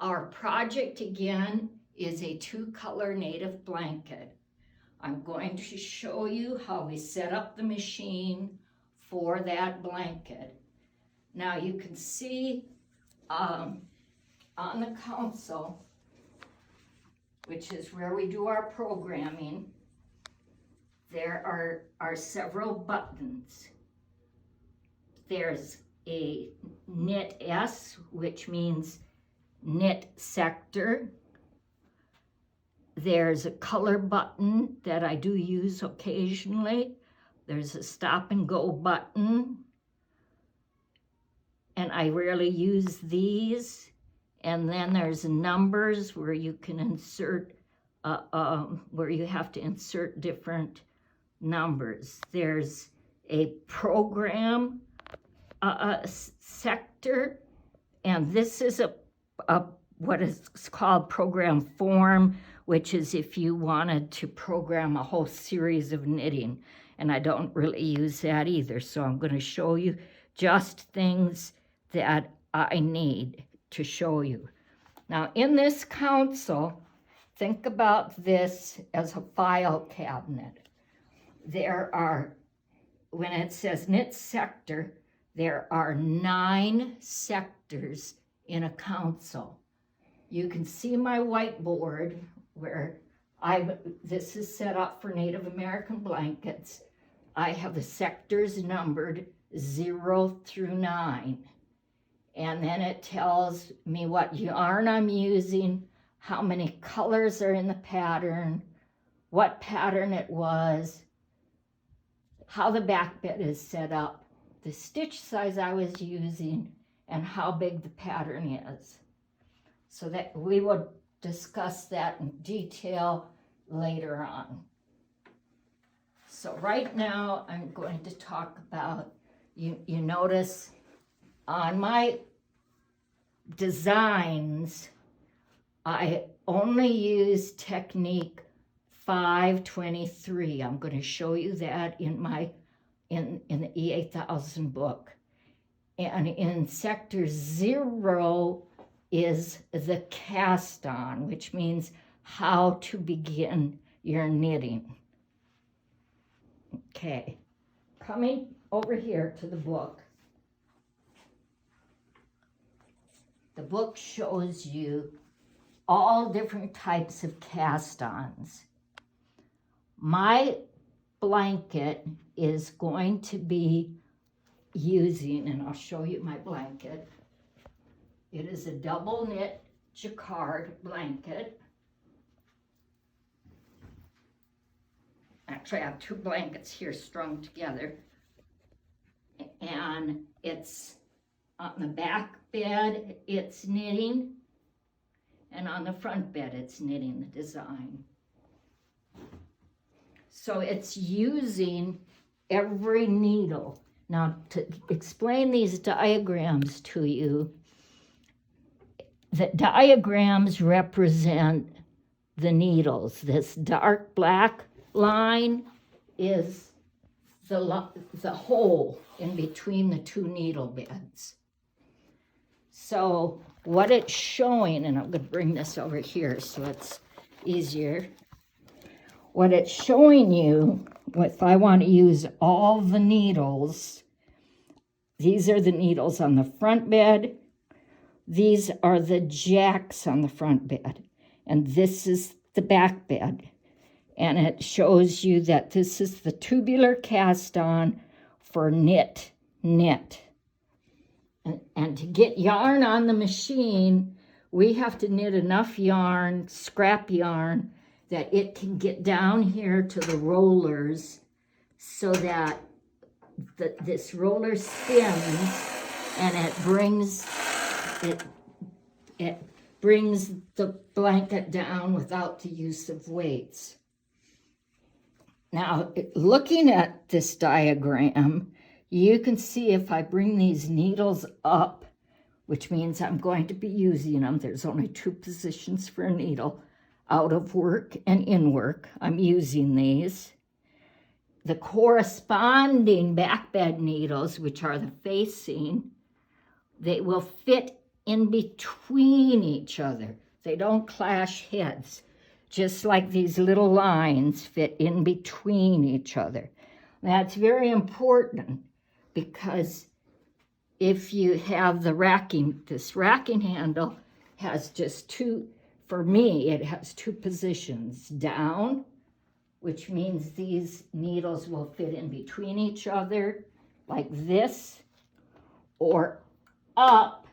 Our project again is a 2-color native blanket. I'm going to show you how we set up the machine for that blanket. Now you can see on the console, which is where we do our programming, there are several buttons. There's a knit S, which means knit sector. There's a color button that I do use occasionally. There's a stop and go button, and I rarely use these. And then there's numbers where you can insert, where you have to insert different numbers. There's a program sector, and this is a what is called program form, which is if you wanted to program a whole series of knitting, and I don't really use that either. So I'm going to show you just things that I need to show you. Now in this console, think about this as a file cabinet. There are, when it says knit sector, there are 9 sectors in a console. You can see my whiteboard where this is set up for Native American blankets. I have the sectors numbered 0 through 9. And then it tells me what yarn I'm using, how many colors are in the pattern, what pattern it was, how the back bed is set up, the stitch size I was using, and how big the pattern is. So that we will discuss that in detail later on. So right now I'm going to talk about, you notice on my designs, I only use technique 523. I'm going to show you that in the E8000 book. And in sector 0 is the cast on, which means how to begin your knitting. Okay, coming over here to the book. The book shows you all different types of cast-ons. My blanket is going to be using, and I'll show you my blanket. It is a double knit jacquard blanket. Actually, I have 2 blankets here strung together. And it's on the back bed, it's knitting. And on the front bed, it's knitting the design. So it's using every needle. Now, to explain these diagrams to you, the diagrams represent the needles. This dark black line is the hole in between the 2 needle beds. So what it's showing, and I'm going to bring this over here so it's easier. What it's showing you, if I want to use all the needles, these are the needles on the front bed. These are the jacks on the front bed. And this is the back bed. And it shows you that this is the tubular cast on for knit. And to get yarn on the machine, we have to knit enough yarn, scrap yarn, that it can get down here to the rollers so that this roller spins and it brings the blanket down without the use of weights. Now, looking at this diagram, you can see if I bring these needles up, which means I'm going to be using them. There's only 2 positions for a needle, out of work and in work. I'm using these. The corresponding back bed needles, which are the facing, they will fit in between each other. They don't clash heads, just like these little lines fit in between each other. That's very important because if you have this racking handle has just two, for me, it has two positions, down, which means these needles will fit in between each other like this, or up,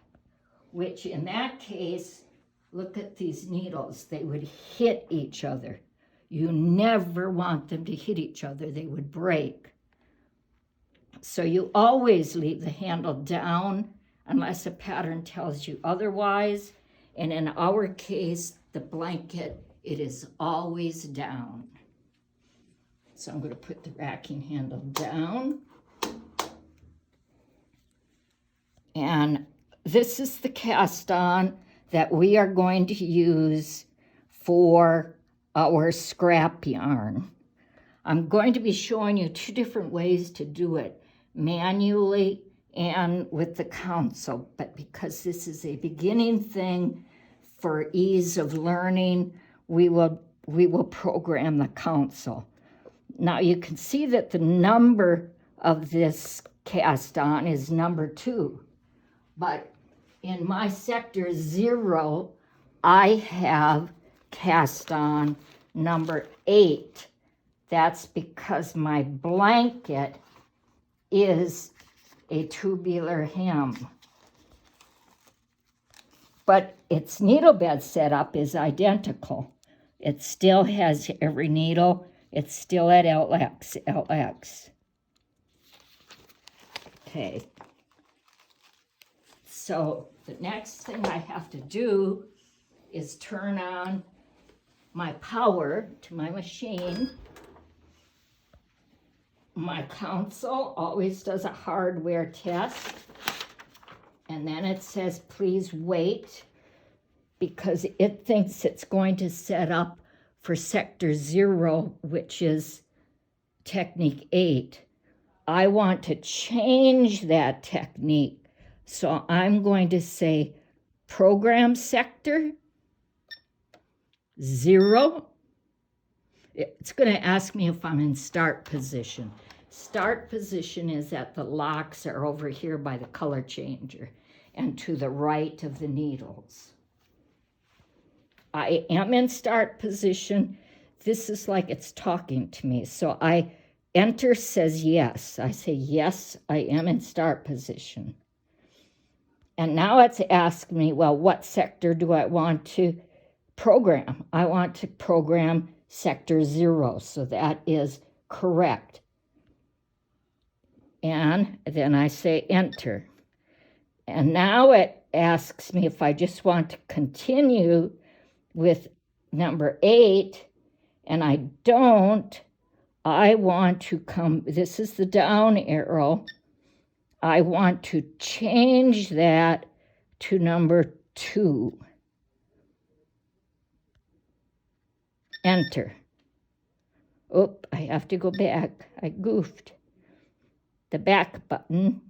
which in that case, look at these needles, they would hit each other. You never want them to hit each other, they would break. So you always leave the handle down unless a pattern tells you otherwise. And in our case, the blanket, it is always down. So I'm going to put the racking handle down. And this is the cast on that we are going to use for our scrap yarn. I'm going to be showing you two different ways to do it, manually and with the console, but because this is a beginning thing for ease of learning, we will program the console. Now you can see that the number of this cast on is number 2, but in my sector 0, I have cast on number 8. That's because my blanket is a tubular hem. But its needle bed setup is identical. It still has every needle. It's still at LX. Okay. So the next thing I have to do is turn on my power to my machine. My console always does a hardware test, and then it says please wait, because it thinks it's going to set up for sector 0, which is technique 8. I want to change that technique, so I'm going to say program sector 0. It's going to ask me if I'm in start position. Start position is that the locks are over here by the color changer and to the right of the needles. I am in start position. This is like it's talking to me. So enter says yes. I say yes, I am in start position. And now it's asking me, well, what sector do I want to program? I want to program sector 0, so that is correct. And then I say enter. And now it asks me if I just want to continue with number 8, and I don't. I want to come, this is the down arrow. I want to change that to number 2. Enter. Oop, I have to go back. I goofed. The back button.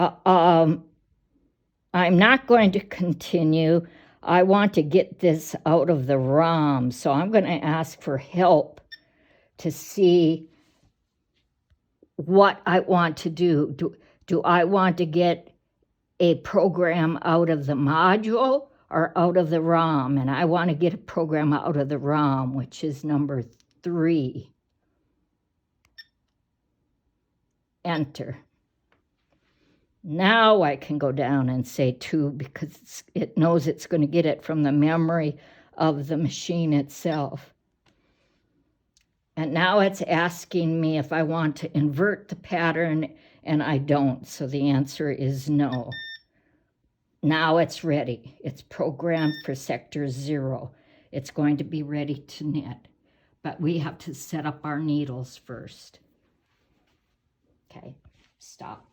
I'm not going to continue. I want to get this out of the ROM, so I'm going to ask for help to see what I want to do. Do I want to get a program out of the module or out of the ROM? And I want to get a program out of the ROM, which is number 3. Enter. Now I can go down and say 2 because it knows it's going to get it from the memory of the machine itself. And now it's asking me if I want to invert the pattern, and I don't, so the answer is no. Now it's ready. It's programmed for sector 0. It's going to be ready to knit, but we have to set up our needles first. Okay, stop.